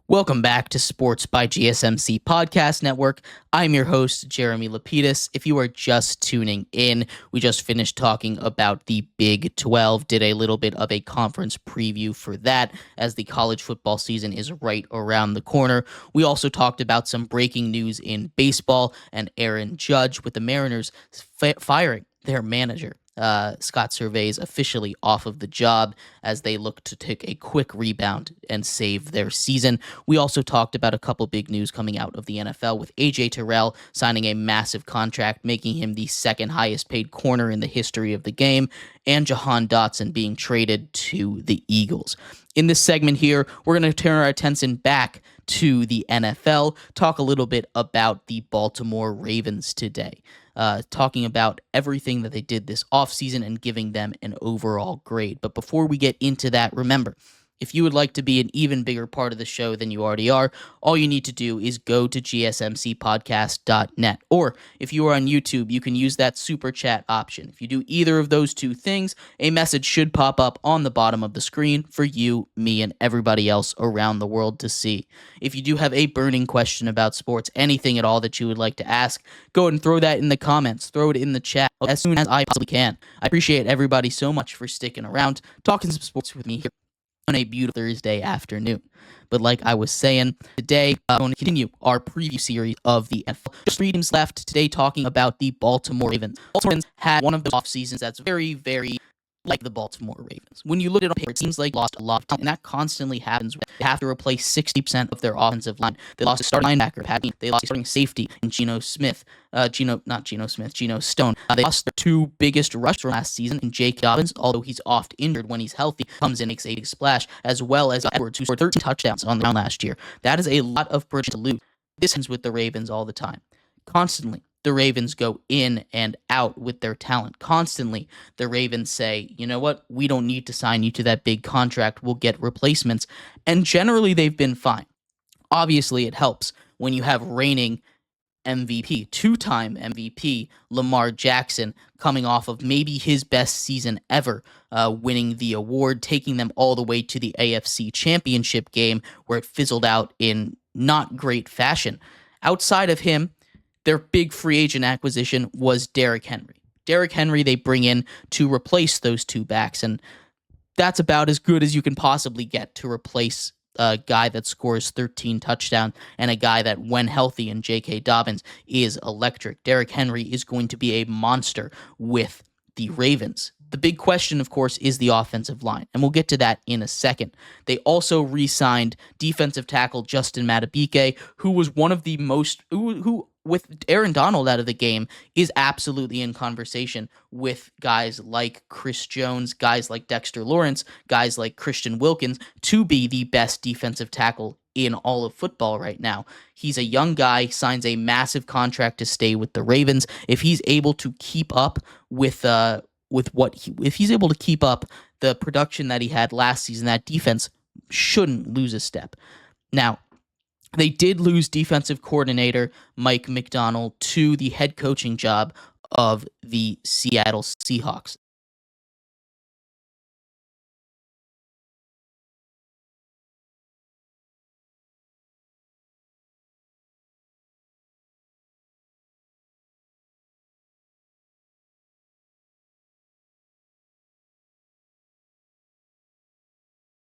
Welcome back to Sports by GSMC Podcast Network. I'm your host, Jeremy Lapidus. If you are just tuning in, we just finished talking about the Big 12, did a little bit of a conference preview for that as the college football season is right around the corner. We also talked about some breaking news in baseball and Aaron Judge with the Mariners firing their manager. Scott Servais officially off of the job as they look to take a quick rebound and save their season. We also talked about a couple big news coming out of the NFL with A.J. Terrell signing a massive contract, making him the second highest paid corner in the history of the game, and Jahan Dotson being traded to the Eagles. In this segment here, we're going to turn our attention back to the NFL, talk a little bit about the Baltimore Ravens today. Talking about everything that they did this offseason and giving them an overall grade. But before we get into that, remember, if you would like to be an even bigger part of the show than you already are, all you need to do is go to GSMCPodcast.net. Or if you are on YouTube, you can use that super chat option. If you do either of those two things, a message should pop up on the bottom of the screen for you, me, and everybody else around the world to see. If you do have a burning question about sports, anything at all that you would like to ask, go ahead and throw that in the comments, throw it in the chat as soon as I possibly can. I appreciate everybody so much for sticking around, talking some sports with me here on a beautiful Thursday afternoon. But like I was saying, today I'm going to continue our preview series of the NFL. Just 3 teams left today talking about the Baltimore Ravens. Baltimore Ravens had one of those off seasons that's very, very like the Baltimore Ravens. When you look at it on paper, it seems like they lost a lot of talent, and that constantly happens. They have to replace 60% of their offensive line. They lost a starting linebacker, they lost a starting safety in Geno Stone. They lost their 2 biggest rushers from last season in J.K. Dobbins, although he's oft injured when he's healthy, comes in, makes a big splash, as well as Edwards, who scored 13 touchdowns on the ground last year. That is a lot of production to lose. This happens with the Ravens all the time. Constantly, the Ravens go in and out with their talent. Constantly, the Ravens say, you know what, we don't need to sign you to that big contract. We'll get replacements. And generally, they've been fine. Obviously, it helps when you have reigning MVP, 2-time MVP, Lamar Jackson, coming off of maybe his best season ever, winning the award, taking them all the way to the AFC Championship game, where it fizzled out in not great fashion. Outside of him, their big free agent acquisition was Derrick Henry. Derrick Henry they bring in to replace those 2 backs, and that's about as good as you can possibly get to replace a guy that scores 13 touchdowns and a guy that, when healthy, in J.K. Dobbins, is electric. Derrick Henry is going to be a monster with the Ravens. The big question, of course, is the offensive line, and we'll get to that in a second. They also re-signed defensive tackle Justin Madubuike, who was one of the most, who with Aaron Donald out of the game, is absolutely in conversation with guys like Chris Jones, guys like Dexter Lawrence, guys like Christian Wilkins, to be the best defensive tackle in all of football right now. He's a young guy, signs a massive contract to stay with the Ravens. If he's able to keep up with if he's able to keep up the production that he had last season, that defense shouldn't lose a step. Now, they did lose defensive coordinator Mike Macdonald to the head coaching job of the Seattle Seahawks.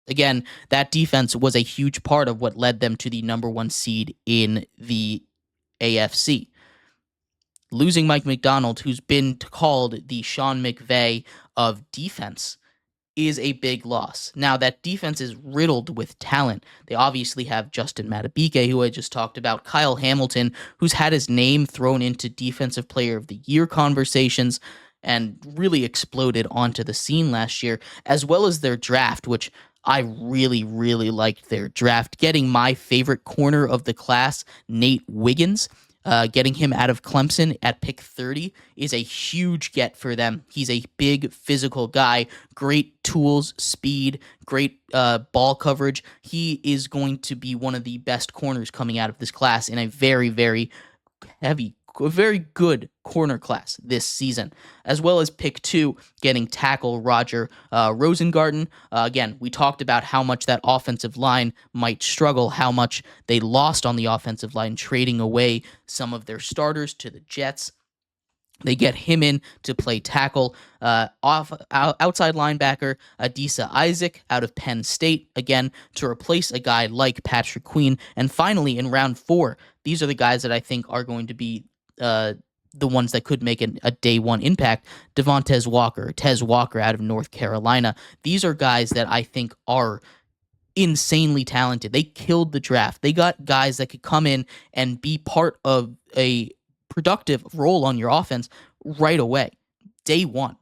Again, that defense was a huge part of what led them to the number 1 seed in the AFC. Losing Mike Macdonald, who's been called the Sean McVay of defense, is a big loss. Now, that defense is riddled with talent. They obviously have Justin Madubuike, who I just talked about, Kyle Hamilton, who's had his name thrown into Defensive Player of the Year conversations and really exploded onto the scene last year, as well as their draft, which I really, really liked their draft. Getting my favorite corner of the class, Nate Wiggins, getting him out of Clemson at pick 30 is a huge get for them. He's a big physical guy, great tools, speed, great ball coverage. He is going to be one of the best corners coming out of this class in a very, very heavy very good corner class this season, as well as pick 2 getting tackle Roger Rosengarten. Again, we talked about how much that offensive line might struggle, how much they lost on the offensive line, trading away some of their starters to the Jets. They get him in to play tackle. Outside linebacker Adisa Isaac out of Penn State, again, to replace a guy like Patrick Queen. And finally, in round 4, these are the guys that I think are going to be the ones that could make a day one impact. Tez Walker out of North Carolina. These are guys that I think are insanely talented. They killed the draft. They got guys that could come in and be part of a productive role on your offense right away. Day one.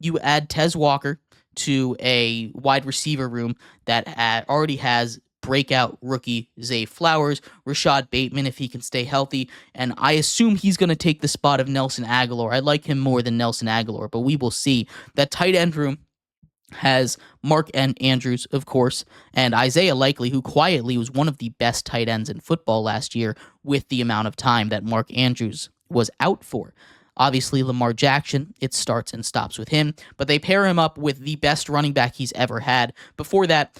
You add Tez Walker to a wide receiver room that already has breakout rookie Zay Flowers, Rashad Bateman if he can stay healthy, and I assume he's going to take the spot of Nelson Aguilar. I like him more than Nelson Aguilar, but we will see. That tight end room has Mark Andrews, of course, and Isaiah Likely, who quietly was one of the best tight ends in football last year with the amount of time that Mark Andrews was out for. Obviously, Lamar Jackson, it starts and stops with him, but they pair him up with the best running back he's ever had. Before that,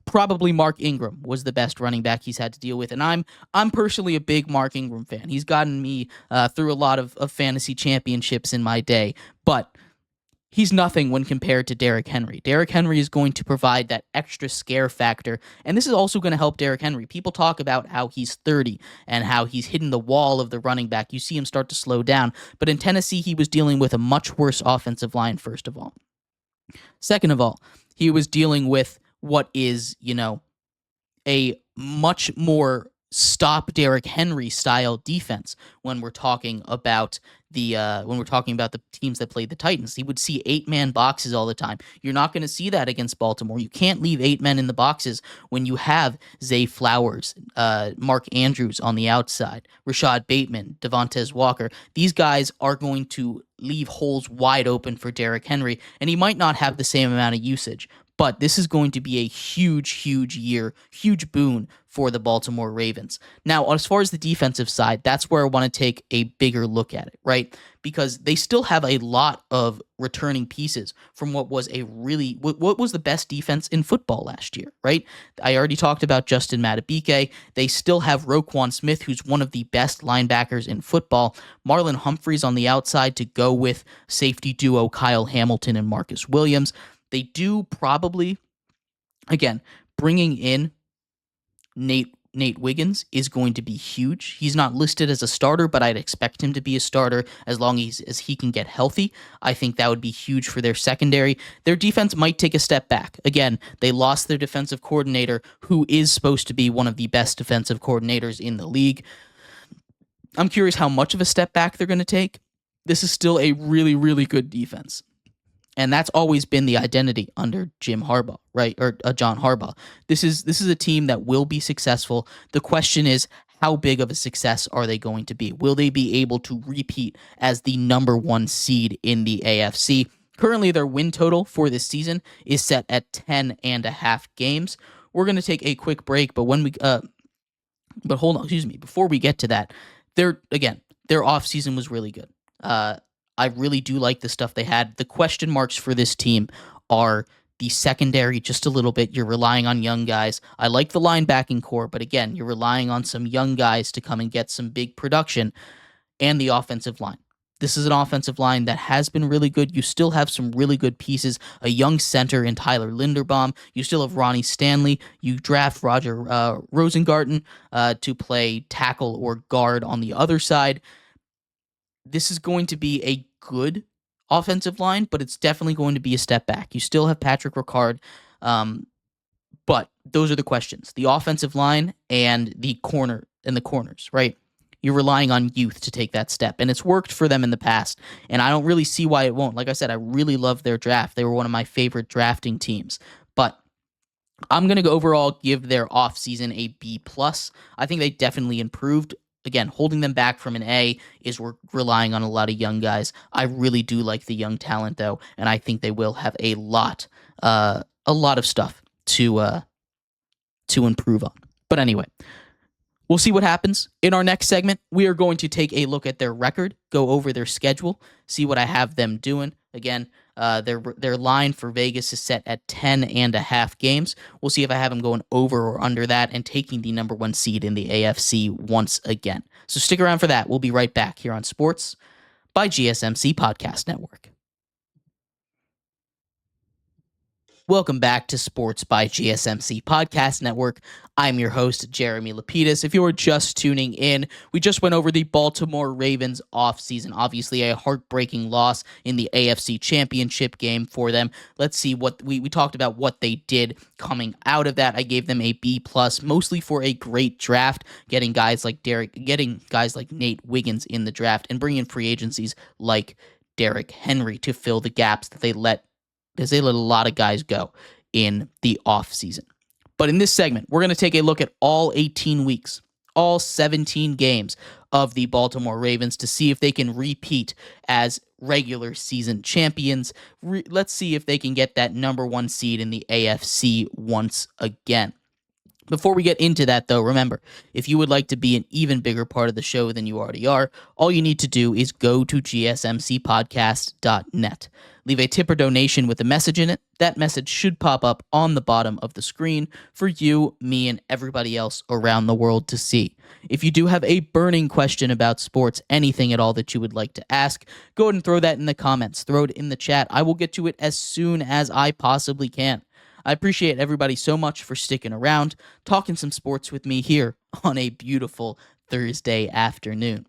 probably Mark Ingram was the best running back he's had to deal with, and I'm personally a big Mark Ingram fan. He's gotten me through a lot of fantasy championships in my day, but he's nothing when compared to Derrick Henry. Derrick Henry is going to provide that extra scare factor, and this is also going to help Derrick Henry. People talk about how he's 30 and how he's hitting the wall of the running back. You see him start to slow down, but in Tennessee, he was dealing with a much worse offensive line, first of all. Second of all, he was dealing with what is, a much more stop Derrick Henry style defense when we're talking about the teams that played the Titans. He would see 8-man boxes all the time. You're not going to see that against Baltimore. You can't leave 8 men in the boxes when you have Zay Flowers, Mark Andrews on the outside, Rashad Bateman, Tez Walker. These guys are going to leave holes wide open for Derrick Henry, and he might not have the same amount of usage. But this is going to be a huge, huge year, huge boon for the Baltimore Ravens. Now, as far as the defensive side, that's where I want to take a bigger look at it, right? Because they still have a lot of returning pieces from what was what was the best defense in football last year, right? I already talked about Justin Madubuike. They still have Roquan Smith, who's one of the best linebackers in football. Marlon Humphreys on the outside to go with safety duo Kyle Hamilton and Marcus Williams. They do probably, again, bringing in Nate Wiggins is going to be huge. He's not listed as a starter, but I'd expect him to be a starter as long as he can get healthy. I think that would be huge for their secondary. Their defense might take a step back. Again, they lost their defensive coordinator, who is supposed to be one of the best defensive coordinators in the league. I'm curious how much of a step back they're going to take. This is still a really, really good defense. And that's always been the identity under Jim Harbaugh, right? Or John Harbaugh. This is a team that will be successful. The question is, how big of a success are they going to be? Will they be able to repeat as the number 1 seed in the AFC? Currently, their win total for this season is set at 10.5 games. We're going to take a quick break, but hold on, before we get to that, their offseason was really good. I really do like the stuff they had. The question marks for this team are the secondary just a little bit. You're relying on young guys. I like the linebacking core, but again, you're relying on some young guys to come and get some big production, and the offensive line. This is an offensive line that has been really good. You still have some really good pieces. A young center in Tyler Linderbaum. You still have Ronnie Stanley. You draft Roger Rosengarten to play tackle or guard on the other side. This is going to be a good offensive line, but it's definitely going to be a step back. You still have Patrick Ricard, but those are the questions. The offensive line and the corners, right? You're relying on youth to take that step, and it's worked for them in the past, and I don't really see why it won't. Like I said, I really love their draft. They were one of my favorite drafting teams, but I'm going to overall give their offseason a B+. I think they definitely improved. Again, holding them back from an A is we're relying on a lot of young guys. I really do like the young talent, though, and I think they will have a lot of stuff to improve on. But anyway, We'll see what happens. In our next segment, we are going to take a look at their record, go over their schedule, see what I have them doing. Again, their line for Vegas is set at 10.5 games. We'll see if I have them going over or under that and taking the number one seed in the AFC once again. So stick around for that. We'll be right back here on Sports by GSMC Podcast Network. Welcome back to Sports by GSMC Podcast Network. I'm your host, Jeremy Lapidus. If you are just tuning in, we just went over the Baltimore Ravens offseason. Obviously, a heartbreaking loss in the AFC Championship game for them. Let's see what we talked about what they did coming out of that. I gave them a B+, mostly for a great draft, getting guys like Nate Wiggins in the draft, and bringing in free agencies like Derrick Henry to fill the gaps that they let a lot of guys go in the offseason. But in this segment, we're going to take a look at all 18 weeks, all 17 games of the Baltimore Ravens to see if they can repeat as regular season champions. Let's see if they can get that number one seed in the AFC once again. Before we get into that, though, remember, if you would like to be an even bigger part of the show than you already are, all you need to do is go to GSMCPodcast.net. Leave a tip or donation with a message in it. That message should pop up on the bottom of the screen for you, me, and everybody else around the world to see. If you do have a burning question about sports, anything at all that you would like to ask, go ahead and throw that in the comments. Throw it in the chat. I will get to it as soon as I possibly can. I appreciate everybody so much for sticking around, talking some sports with me here on a beautiful Thursday afternoon.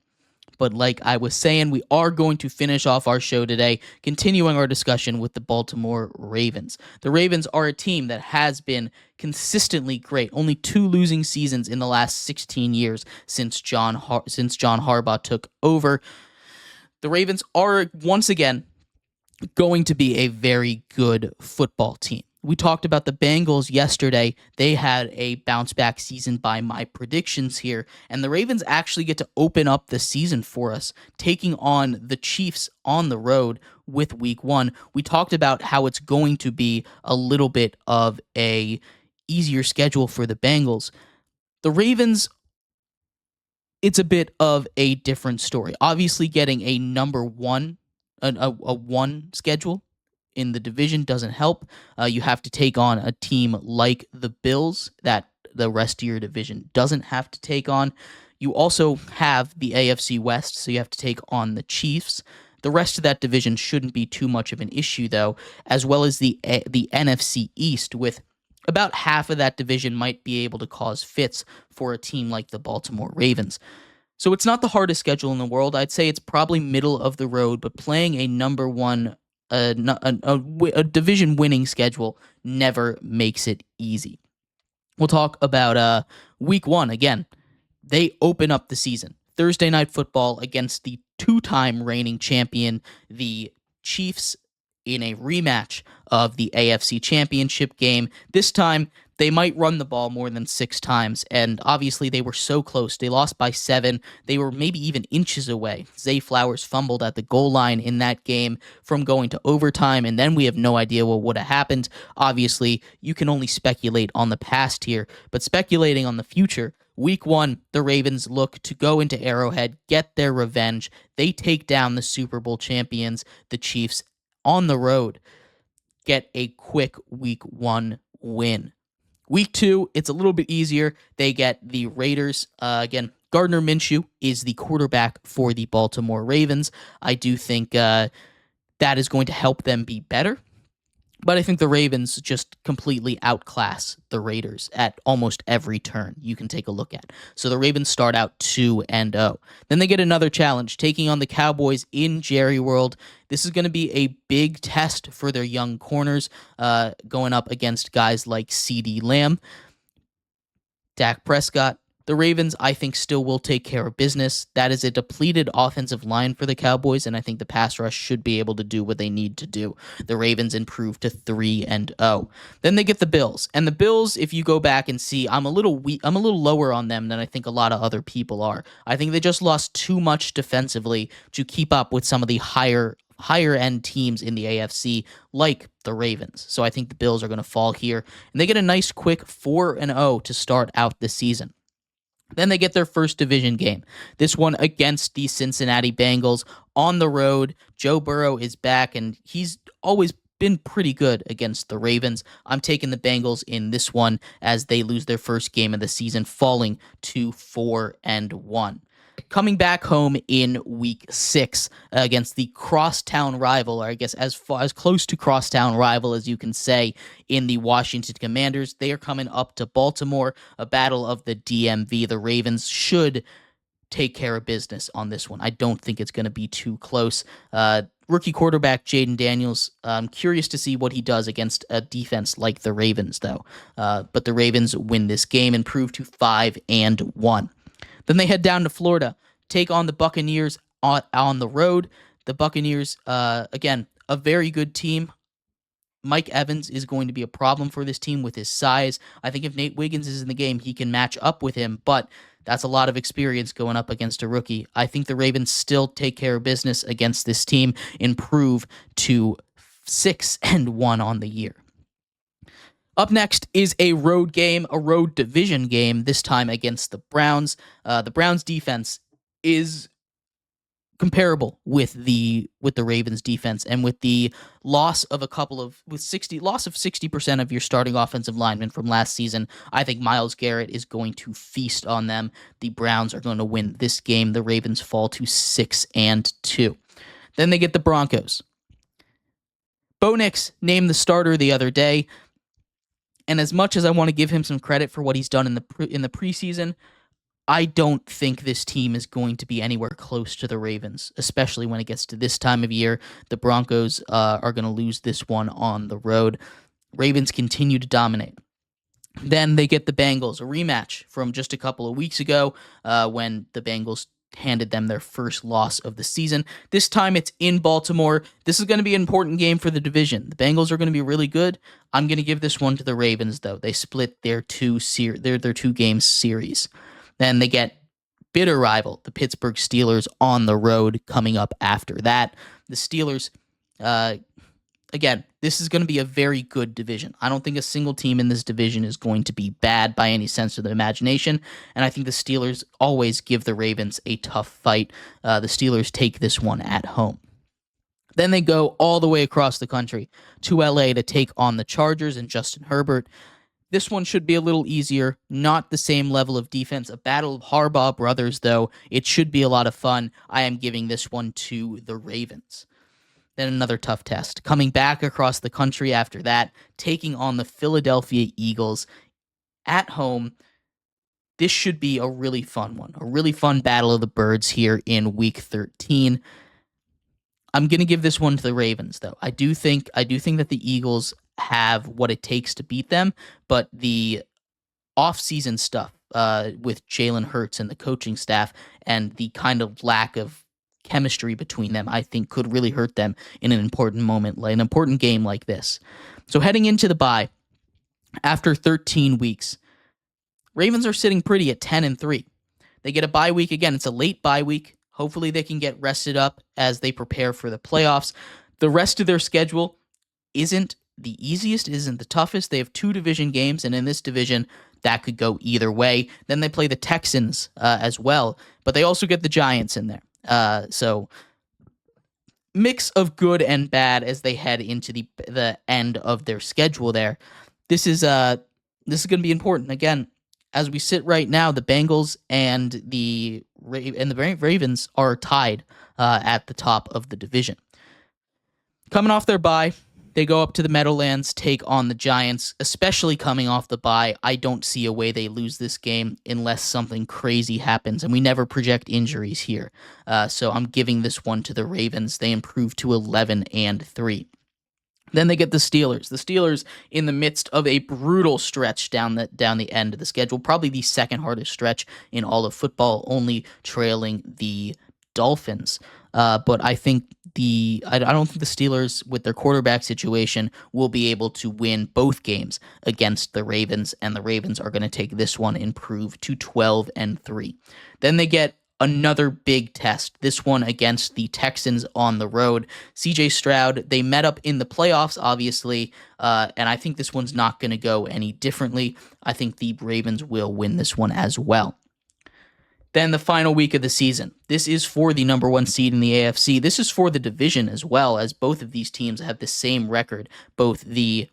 But like I was saying, we are going to finish off our show today, continuing our discussion with the Baltimore Ravens. The Ravens are a team that has been consistently great. Only 2 losing seasons in the last 16 years since John Harbaugh took over. The Ravens are, once again, going to be a very good football team. We talked about the Bengals yesterday. They had a bounce-back season by my predictions here, and the Ravens actually get to open up the season for us, taking on the Chiefs on the road with Week 1. We talked about how it's going to be a little bit of a easier schedule for the Bengals. The Ravens, it's a bit of a different story. Obviously, getting a number one, a one schedule in the division doesn't help. You have to take on a team like the Bills that the rest of your division doesn't have to take on. You also have the AFC West, so you have to take on the Chiefs. The rest of that division shouldn't be too much of an issue, though, as well as the NFC East, with about half of that division might be able to cause fits for a team like the Baltimore Ravens. So it's not the hardest schedule in the world. I'd say it's probably middle of the road, but playing a number one a division-winning schedule never makes it easy. We'll talk about Week 1 again. They open up the season. Thursday Night Football against the 2-time reigning champion, the Chiefs, in a rematch of the AFC Championship game. This time, they might run the ball more than 6 times, and obviously they were so close. They lost by 7. They were maybe even inches away. Zay Flowers fumbled at the goal line in that game from going to overtime, and then we have no idea what would have happened. Obviously, you can only speculate on the past here, but speculating on the future, Week 1, the Ravens look to go into Arrowhead, get their revenge. They take down the Super Bowl champions, the Chiefs, on the road, get a quick Week 1 win. Week 2, it's a little bit easier. They get the Raiders. Again, Gardner Minshew is the quarterback for the Baltimore Ravens. I do think that is going to help them be better. But I think the Ravens just completely outclass the Raiders at almost every turn you can take a look at. So the Ravens start out 2-0. Then they get another challenge, taking on the Cowboys in Jerry World. This is going to be a big test for their young corners, going up against guys like CeeDee Lamb, Dak Prescott. The Ravens, I think, still will take care of business. That is a depleted offensive line for the Cowboys, and I think the pass rush should be able to do what they need to do. The Ravens improve to 3-0. Then they get the Bills. And the Bills, if you go back and see, I'm a little lower on them than I think a lot of other people are. I think they just lost too much defensively to keep up with some of the higher end teams in the AFC, like the Ravens. So I think the Bills are going to fall here. And they get a nice quick 4-0 to start out the season. Then they get their first division game. This one against the Cincinnati Bengals on the road. Joe Burrow is back, and he's always been pretty good against the Ravens. I'm taking the Bengals in this one as they lose their first game of the season, falling to 4-1. Coming back home in week 6 against the crosstown rival, or I guess as close to crosstown rival as you can say, in the Washington Commanders. They are coming up to Baltimore, a battle of the DMV. The Ravens should take care of business on this one. I don't think it's going to be too close. Rookie quarterback Jaden Daniels, I'm curious to see what he does against a defense like the Ravens, though. But the Ravens win this game, improve to 5-1. Then they head down to Florida, take on the Buccaneers on the road. The Buccaneers, again, a very good team. Mike Evans is going to be a problem for this team with his size. I think if Nate Wiggins is in the game, he can match up with him, but that's a lot of experience going up against a rookie. I think the Ravens still take care of business against this team, improve to 6-1 on the year. Up next is a road game, a road division game, this time against the Browns. The Browns defense is comparable with the Ravens defense, and with the loss of 60% of your starting offensive linemen from last season, I think Myles Garrett is going to feast on them. The Browns are going to win this game. The Ravens fall to 6-2. Then they get the Broncos. Bo Nix named the starter the other day, and as much as I want to give him some credit for what he's done in the preseason, I don't think this team is going to be anywhere close to the Ravens, especially when it gets to this time of year. The Broncos are going to lose this one on the road. Ravens continue to dominate. Then they get the Bengals, a rematch from just a couple of weeks ago when the Bengals handed them their first loss of the season. This time it's in Baltimore. This is going to be an important game for the division. The Bengals are going to be really good. I'm going to give this one to the Ravens, though. They split their two-game series. Then they get bitter rival, the Pittsburgh Steelers, on the road coming up after that. The Steelers, again, this is going to be a very good division. I don't think a single team in this division is going to be bad by any sense of the imagination, and I think the Steelers always give the Ravens a tough fight. The Steelers take this one at home. Then they go all the way across the country to LA to take on the Chargers and Justin Herbert. This one should be a little easier, not the same level of defense. A battle of Harbaugh brothers, though. It should be a lot of fun. I am giving this one to the Ravens. Then another tough test. Coming back across the country after that, taking on the Philadelphia Eagles at home. This should be a really fun one. A really fun battle of the birds here in Week 13. I'm going to give this one to the Ravens, though. I do think that the Eagles have what it takes to beat them, but the off-season stuff with Jalen Hurts and the coaching staff and the kind of lack of chemistry between them, I think could really hurt them in an important moment, like an important game like this. So heading into the bye, after 13 weeks, Ravens are sitting pretty at 10-3. They get a bye week again. It's a late bye week. Hopefully they can get rested up as they prepare for the playoffs. The rest of their schedule isn't the easiest, isn't the toughest. They have 2 division games, and in this division, that could go either way. Then they play the Texans as well, but they also get the Giants in there. So mix of good and bad as they head into the end of their schedule there. This is going to be important. Again, as we sit right now, the Bengals and the Ravens are tied at the top of the division. Coming off their bye, they go up to the Meadowlands, take on the Giants, especially coming off the bye. I don't see a way they lose this game unless something crazy happens, and we never project injuries here. So I'm giving this one to the Ravens. They improve to 11-3. Then they get the Steelers. The Steelers in the midst of a brutal stretch down the end of the schedule, probably the second hardest stretch in all of football, only trailing the Dolphins. But I think I don't think the Steelers, with their quarterback situation, will be able to win both games against the Ravens, and the Ravens are going to take this one and improve to 12-3. Then they get another big test, this one against the Texans on the road. CJ Stroud, they met up in the playoffs, obviously, and I think this one's not going to go any differently. I think the Ravens will win this one as well. Then the final week of the season. This is for the number 1 seed in the AFC. This is for the division as well, as both of these teams have the same record. Both the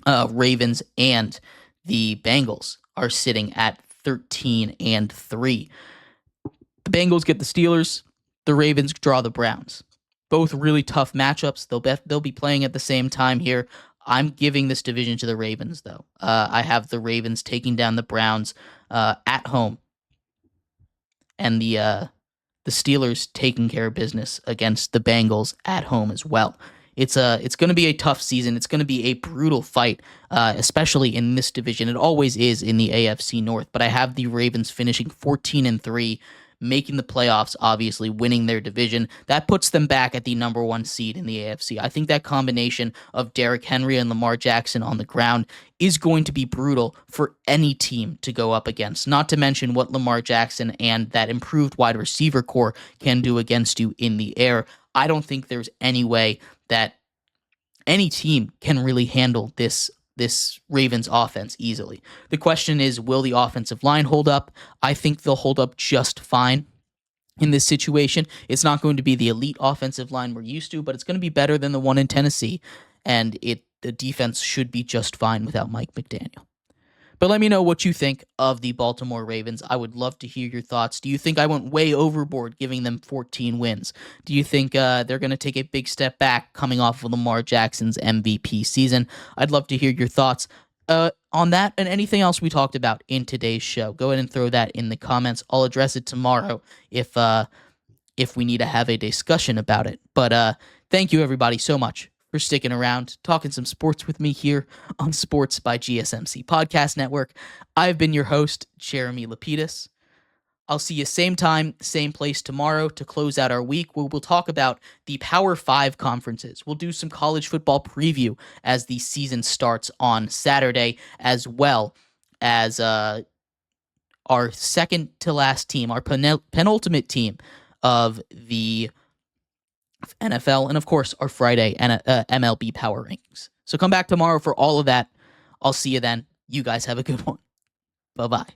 Ravens and the Bengals are sitting at 13-3. The Bengals get the Steelers. The Ravens draw the Browns. Both really tough matchups. They'll be playing at the same time here. I'm giving this division to the Ravens, though. I have the Ravens taking down the Browns at home, and the Steelers taking care of business against the Bengals at home as well. It's going to be a tough season. It's going to be a brutal fight, especially in this division. It always is in the AFC North, but I have the Ravens finishing 14-3, making the playoffs, obviously winning their division. That puts them back at the number 1 seed in the AFC. I think that combination of Derrick Henry and Lamar Jackson on the ground is going to be brutal for any team to go up against, not to mention what Lamar Jackson and that improved wide receiver core can do against you in the air. I don't think there's any way that any team can really handle this Ravens offense easily. The question is, will the offensive line hold up? I think they'll hold up just fine in this situation. It's not going to be the elite offensive line we're used to, but it's going to be better than the one in Tennessee, and the defense should be just fine without Mike McDaniel. But let me know what you think of the Baltimore Ravens. I would love to hear your thoughts. Do you think I went way overboard giving them 14 wins? Do you think they're going to take a big step back coming off of Lamar Jackson's MVP season? I'd love to hear your thoughts on that and anything else we talked about in today's show. Go ahead and throw that in the comments. I'll address it tomorrow if we need to have a discussion about it. But thank you, everybody, so much for sticking around, talking some sports with me here on Sports by GSMC Podcast Network. I've been your host, Jeremy Lapidus. I'll see you same time, same place tomorrow to close out our week, where we'll talk about the Power 5 conferences. We'll do some college football preview as the season starts on Saturday, as well as our second to last team, our penultimate team of the NFL, and of course our Friday MLB Power Rankings. So come back tomorrow for all of that. I'll see you then. You guys have a good one. Bye-bye.